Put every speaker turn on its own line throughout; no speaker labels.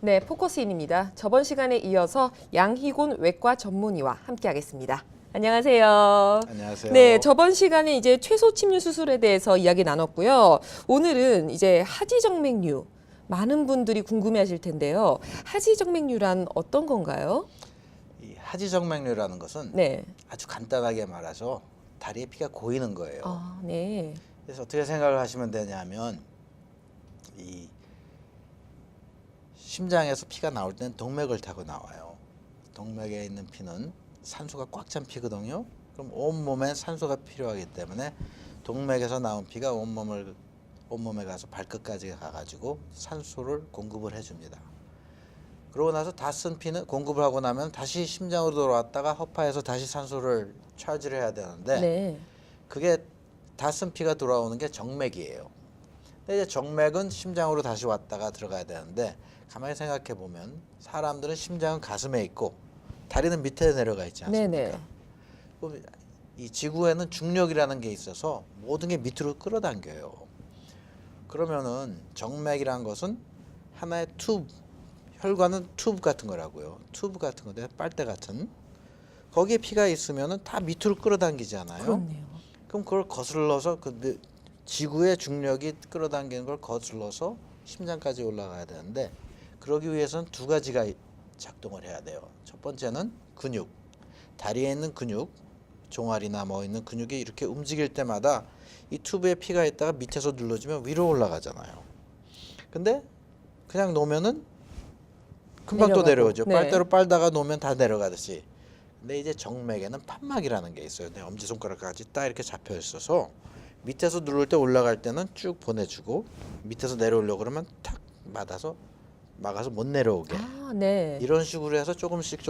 네, 포커스인입니다. 저번 시간에 이어서 양희곤 외과 전문의와 함께하겠습니다. 안녕하세요.
안녕하세요.
네, 저번 시간에 이제 최소 침류 수술에 대해서 이야기 나눴고요. 오늘은 이제 하지정맥류 많은 분들이 궁금해하실 텐데요. 하지정맥류란 어떤 건가요?
이 하지정맥류라는 것은
네.
아주 간단하게 말해서 다리에 피가 고이는 거예요.
아, 네.
그래서 어떻게 생각을 하시면 되냐면 이 심장에서 피가 나올 때는 동맥을 타고 나와요. 동맥에 있는 피는 산소가 꽉 찬 피거든요. 그럼 온몸에 산소가 필요하기 때문에 동맥에서 나온 피가 온몸에 가서 발끝까지 가가지고 산소를 공급을 해줍니다. 그러고 나서 다 쓴 피는 공급을 하고 나면 다시 심장으로 돌아왔다가 허파에서 다시 산소를 차지를 해야 되는데
네.
그게 다 쓴 피가 돌아오는 게 정맥이에요. 근데 이제 정맥은 심장으로 다시 왔다가 들어가야 되는데 가만히 생각해 보면 사람들은 심장은 가슴에 있고 다리는 밑에 내려가 있지 않습니까?
네네.
그럼 이 지구에는 중력이라는 게 있어서 모든 게 밑으로 끌어당겨요. 그러면은 정맥이란 것은 하나의 튜브, 혈관은 튜브 같은 거라고요. 튜브 같은 건데 빨대 같은. 거기에 피가 있으면은 다 밑으로 끌어당기잖아요.
그렇네요.
그럼 그걸 거슬러서 지구의 중력이 끌어당기는 걸 거슬러서 심장까지 올라가야 되는데 그러기 위해서는 두 가지가 작동을 해야 돼요. 첫 번째는 근육, 다리에 있는 근육, 종아리나 뭐 있는 근육이 이렇게 움직일 때마다 이 튜브에 피가 있다가 밑에서 눌러주면 위로 올라가잖아요. 근데 그냥 놓으면은 금방 또
내려가고.
내려오죠.
네.
빨대로 빨다가 놓으면 다 내려가듯이. 근데 이제 정맥에는 판막이라는 게 있어요. 내 엄지손가락까지 딱 이렇게 잡혀 있어서 밑에서 누를 때 올라갈 때는 쭉 보내주고 밑에서 내려오려고 그러면 탁 맞아서 막아서 못 내려오게.
아, 네.
이런 식으로 해서 조금씩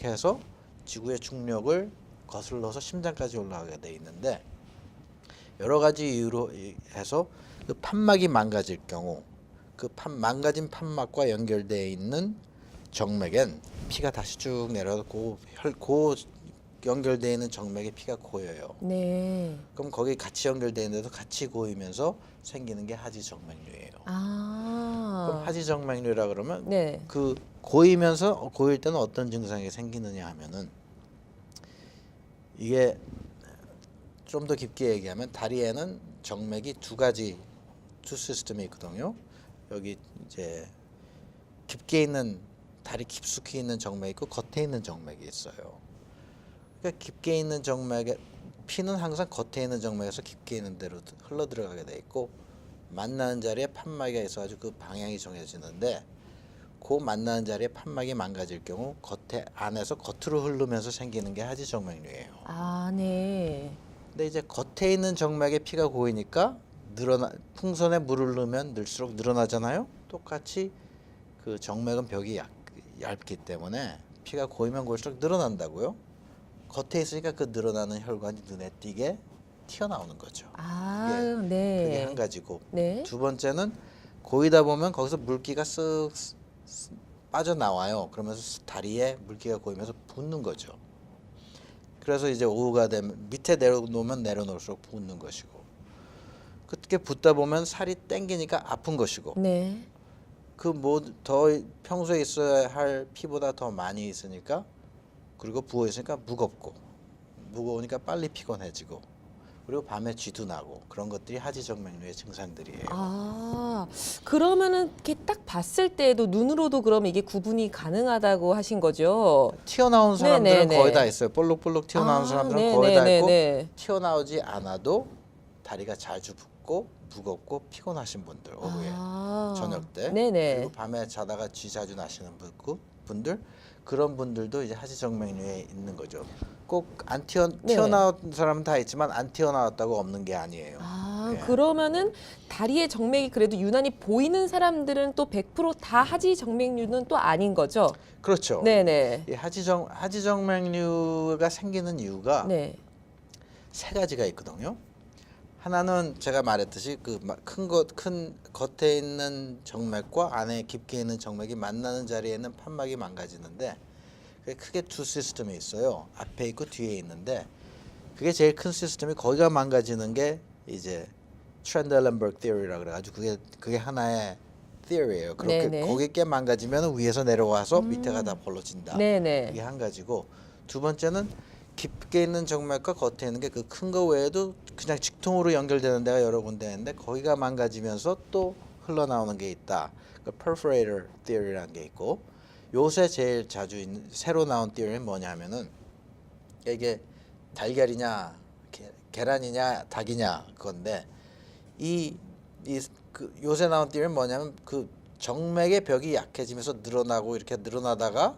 해서 지구의 중력을 거슬러서 심장까지 올라가게 돼 있는데 여러 가지 이유로 해서 그 판막이 망가질 경우 그 망가진 판막과 연결되어 있는 정맥엔 피가 다시 쭉 내려서 고 연결되어 있는 정맥에 피가 고여요.
네.
그럼 거기 같이 연결되어 있는데도 같이 고이면서 생기는 게 하지정맥류예요.
아.
그럼 하지정맥류라 그러면
네.
그 고이면서 고일 때는 어떤 증상이 생기느냐 하면은 이게 좀 더 깊게 얘기하면 다리에는 정맥이 투 시스템이 있거든요. 여기 이제 깊게 있는 다리 깊숙이 있는 정맥이 있고 겉에 있는 정맥이 있어요. 그러니까 깊게 있는 정맥에 피는 항상 겉에 있는 정맥에서 깊게 있는 데로 흘러 들어가게 돼 있고 만나는 자리에 판막이 있어가지고 그 방향이 정해지는데 그 만나는 자리에 판막이 망가질 경우 안에서 겉으로 흐르면서 생기는 게 하지정맥류예요.
아, 네.
근데 이제 겉에 있는 정맥에 피가 고이니까 풍선에 물을 넣으면 넣을수록 늘어나잖아요. 똑같이 그 정맥은 벽이 얇기 때문에 피가 고이면 고일수록 늘어난다고요. 겉에 있으니까 그 늘어나는 혈관이 눈에 띄게 튀어나오는 거죠.
아,
그게
네.
한 가지고
네.
두 번째는 고이다 보면 거기서 물기가 쓱 빠져나와요. 그러면서 다리에 물기가 고이면서 붓는 거죠. 그래서 이제 오후가 되면 밑에 내려놓으면 내려놓을수록 붓는 것이고 그렇게 붓다 보면 살이 땡기니까 아픈 것이고
네.
그 더 평소에 있어야 할 피보다 더 많이 있으니까 그리고 부어 있으니까 무거우니까 빨리 피곤해지고 그리고 밤에 쥐도 나고 그런 것들이 하지정맥류의 증상들이에요.
아, 그러면은 이렇게 딱 봤을 때도 눈으로도 그럼 이게 구분이 가능하다고 하신 거죠?
튀어나온 사람들은
네네네.
거의 다 있어요. 볼록볼록 튀어나온
아,
사람들은 거의 다 있고
네네네네.
튀어나오지 않아도 다리가 자주 붓고 무겁고 피곤하신 분들 오후에
아,
저녁 때
네네.
그리고 밤에 자다가 쥐 자주 나시는 분들 그런 분들도 이제 하지정맥류에 있는 거죠. 꼭 안
네.
튀어나온 사람은 다 있지만 안 튀어나왔다고 없는 게 아니에요.
아,
예.
그러면은 다리의 정맥이 그래도 유난히 보이는 사람들은 또 100%다 하지정맥류는 또 아닌 거죠?
그렇죠.
네네.
이 하지정맥류가 생기는 이유가
네.
세 가지가 있거든요. 하나는 제가 말했듯이 큰 겉에 있는 정맥과 안에 깊게 있는 정맥이 만나는 자리에 있는 판막이 망가지는데 그게 크게 두 시스템이 있어요. 앞에 있고 뒤에 있는데 그게 제일 큰 시스템이 거기가 망가지는 게 이제 트렌델렌버그 티어리라 그래가지고 그게 하나의 theory예요. 그렇게
네네.
거기 게 망가지면 위에서 내려와서 밑에가 다 벌어진다.
네네.
이게 한 가지고 두 번째는 깊게 있는 정맥과 겉에 있는 게 그 큰 거 외에도 그냥 직통으로 연결되는 데가 여러 군데 있는데 거기가 망가지면서 또 흘러나오는 게 있다. 그 perforator theory라는 게 있고 요새 제일 자주 있는 새로 나온 theory는 뭐냐면은 이게 달걀이냐 계란이냐 닭이냐 그건데 그 요새 나온 theory는 뭐냐면 그 정맥의 벽이 약해지면서 늘어나고 이렇게 늘어나다가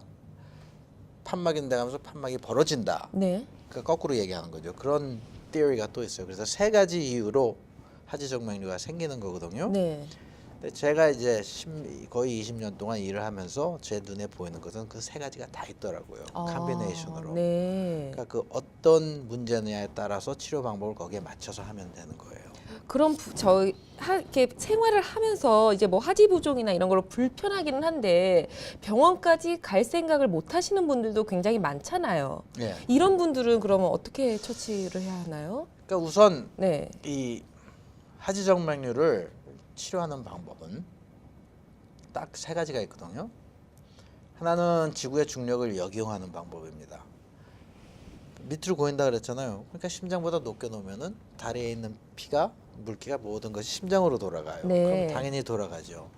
판막이 돼가면서 판막이 벌어진다.
네.
그러니까 거꾸로 얘기하는 거죠. 그런 theory가 또 있어요. 그래서 세 가지 이유로 하지정맥류가 생기는 거거든요.
네.
근데 제가 이제 거의 20년 동안 일을 하면서 제 눈에 보이는 것은 그 세 가지가 다 있더라고요. 컴비네이션으로.
네.
그러니까 그 어떤 문제냐에 따라서 치료 방법을 거기에 맞춰서 하면 되는 거예요.
그럼 저희 이렇게 생활을 하면서 이제 뭐 하지부종이나 이런 걸로 불편하기는 한데 병원까지 갈 생각을 못 하시는 분들도 굉장히 많잖아요.
예.
이런 분들은 그러면 어떻게 처치를 해야 하나요?
그러니까 우선
네.
이 하지정맥류를 치료하는 방법은 딱 세 가지가 있거든요. 하나는 지구의 중력을 역이용하는 방법입니다. 밑으로 고인다 그랬잖아요. 그러니까 심장보다 높게 놓으면은 다리에 있는 피가 물기가 모든 것이 심장으로 돌아가요.
네.
그럼 당연히 돌아가죠.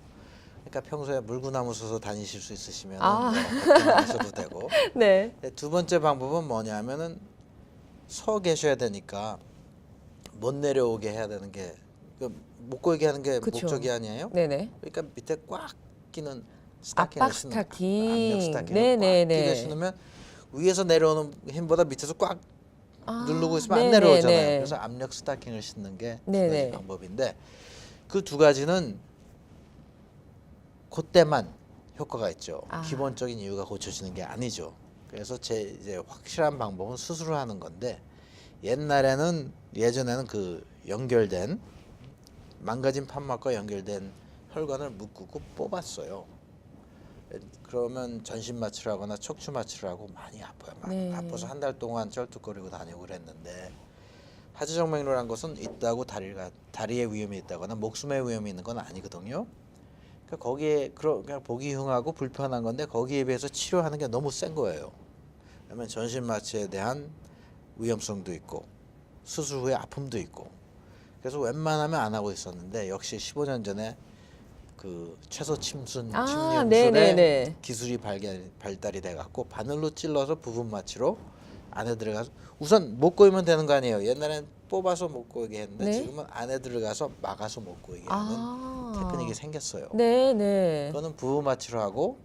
그러니까 평소에 물구나무 서서 다니실 수 있으시면
아.
걱정하셔도 되고.
네.
두 번째 방법은 뭐냐면은 서 계셔야 되니까 못 내려오게 해야 되는 게 못 고이게 하는 게
그쵸.
목적이 아니에요.
네네.
그러니까 밑에 꽉 끼는 스타킹을
압박
신는
스타킹.
압력 스타킹을 꽉
네네네.
끼게 신으면 위에서 내려오는 힘보다 밑에서 꽉 누르고 있으면 안
네네네.
내려오잖아요. 그래서 압력 스타킹을 신는 게 두
네네.
가지 방법인데 그 두 가지는 그때만 효과가 있죠.
아.
기본적인 이유가 고쳐지는 게 아니죠. 그래서 이제 확실한 방법은 수술을 하는 건데 예전에는 그 연결된 망가진 판막과 연결된 혈관을 묶고 뽑았어요. 그러면 전신 마취를 하거나 척추 마취를 하고 많이 아파요.
네.
아파서 한 달 동안 쩔뚝거리고 다니고 그랬는데 하지정맥류라는 것은 있다고 다리에 위험이 있다거나 목숨에 위험이 있는 건 아니거든요. 그러니까 거기에 그냥 보기 흉하고 불편한 건데 거기에 비해서 치료하는 게 너무 센 거예요. 그러면 전신 마취에 대한 위험성도 있고 수술 후에 아픔도 있고 그래서 웬만하면 안 하고 있었는데 역시 15년 전에 그 최소 침륜술의
네네네.
기술이 발달이 돼갖고 바늘로 찔러서 부분 마취로 안에 들어가서 우선 못 고이면 되는 거 아니에요. 옛날엔 뽑아서 못 고이게 했는데
네.
지금은 안에 들어가서 막아서 못 고이게 하는 테크닉이 생겼어요.
네네.
그거는 부분 마취로 하고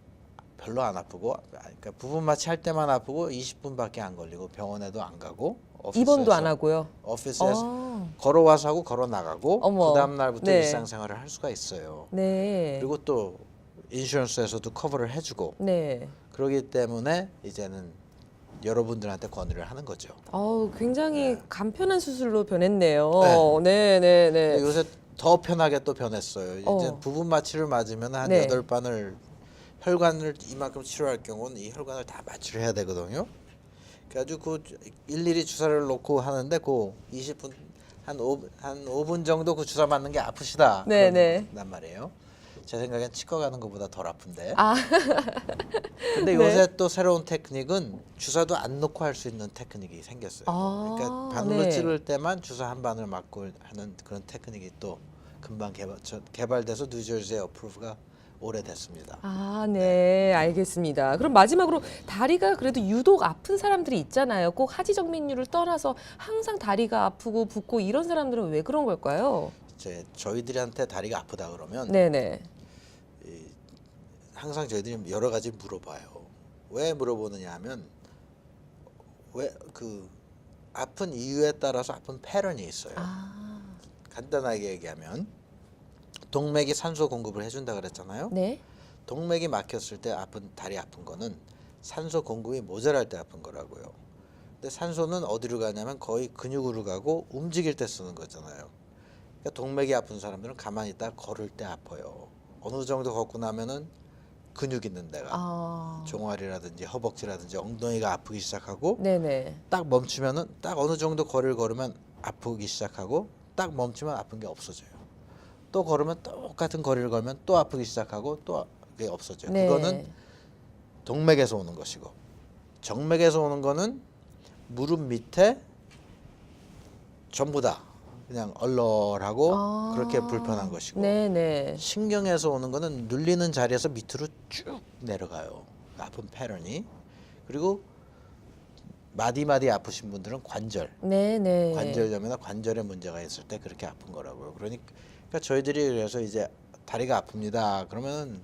별로 안 아프고 그러니까 부분 마취 할 때만 아프고 20분밖에 안 걸리고 병원에도 안 가고
입원도 안 하고요.
오피스에서 걸어와서 하고 걸어 나가고
어머.
그 다음 날부터
네.
일상생활을 할 수가 있어요.
네.
그리고 또 인슈런스에서도 커버를 해주고
네.
그러기 때문에 이제는 여러분들한테 권유를 하는 거죠.
굉장히
네.
간편한 수술로 변했네요.
네.
네네네.
근데 요새 더 편하게 또 변했어요. 이제
어.
부분 마취를 맞으면 한
네.
8바늘 혈관을 이만큼 치료할 경우는 이 혈관을 다 마취를 해야 되거든요. 그래가지고 그 일일이 주사를 놓고 하는데 그 20분 한 5분 정도 그 주사 맞는 게 아프시다.
네네.
그런단 말이에요. 제 생각엔 치과 가는 것보다 덜 아픈데.
아.
근데
네.
요새 또 새로운 테크닉은 주사도 안 놓고 할 수 있는 테크닉이 생겼어요.
아,
그러니까 바늘로
네.
찌를 때만 주사 한 바늘 맞고 하는 그런 테크닉이 또 금방 개발돼서 뉴저지에 어프로브가 오래됐습니다.
네, 알겠습니다. 그럼 마지막으로 다리가 그래도 유독 아픈 사람들이 있잖아요. 꼭 하지정맥류를 떠나서 항상 다리가 아프고 붓고 이런 사람들은 왜 그런 걸까요?
저희들한테 다리가 아프다 그러면
네네.
항상 저희들이 여러 가지 물어봐요. 왜 물어보느냐 하면 왜 그 아픈 이유에 따라서 아픈 패턴이 있어요. 간단하게 얘기하면 동맥이 산소 공급을 해준다 그랬잖아요.
네.
동맥이 막혔을 때 다리 아픈 거는 산소 공급이 모자랄 때 아픈 거라고요. 근데 산소는 어디로 가냐면 거의 근육으로 가고 움직일 때 쓰는 거잖아요. 그러니까 동맥이 아픈 사람들은 가만히 있다가 걸을 때 아파요. 어느 정도 걷고 나면은 근육 있는 데가 종아리라든지 허벅지라든지 엉덩이가 아프기 시작하고
네네.
딱 멈추면은 딱 어느 정도 거리를 걸으면 아프기 시작하고 딱 멈추면 아픈 게 없어져요. 또 걸으면 똑같은 거리를 걸면 또 아프기 시작하고 또 그게 없어져요.
네.
그거는 동맥에서 오는 것이고 정맥에서 오는 거는 무릎 밑에 전부 다 그냥 얼얼하고
아.
그렇게 불편한 것이고
네네.
신경에서 오는 거는 눌리는 자리에서 밑으로 쭉 내려가요. 아픈 패턴이. 그리고 마디마디 아프신 분들은
네네.
관절염이나 관절에 문제가 있을 때 그렇게 아픈 거라고요. 그러니까 저희들이 그래서 이제 다리가 아픕니다. 그러면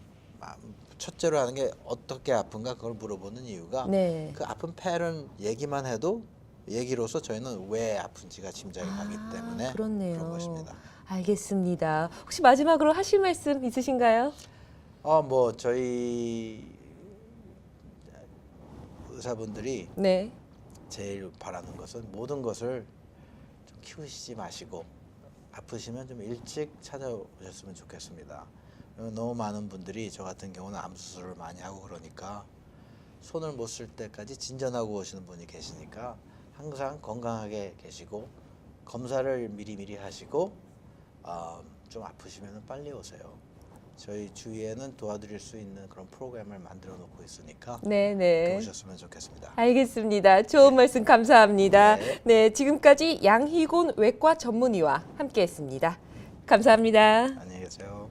첫째로 하는 게 어떻게 아픈가 그걸 물어보는 이유가
네.
그 아픈 패턴 얘기만 해도 얘기로서 저희는 왜 아픈지가 짐작이 가기 때문에
그렇네요.
그런 것입니다.
알겠습니다. 혹시 마지막으로 하실 말씀 있으신가요?
뭐 저희 의사분들이
네.
제일 바라는 것은 모든 것을 좀 키우시지 마시고 아프시면 좀 일찍 찾아오셨으면 좋겠습니다. 너무 많은 분들이 저 같은 경우는 암 수술을 많이 하고 그러니까 손을 못 쓸 때까지 진전하고 오시는 분이 계시니까 항상 건강하게 계시고 검사를 미리미리 하시고 좀 아프시면 빨리 오세요. 저희 주위에는 도와드릴 수 있는 그런 프로그램을 만들어 놓고 있으니까
네네.
오셨으면 좋겠습니다.
알겠습니다. 좋은 말씀 감사합니다.
네.
네, 지금까지 양희곤 외과 전문의와 함께했습니다. 감사합니다.
안녕히 계세요.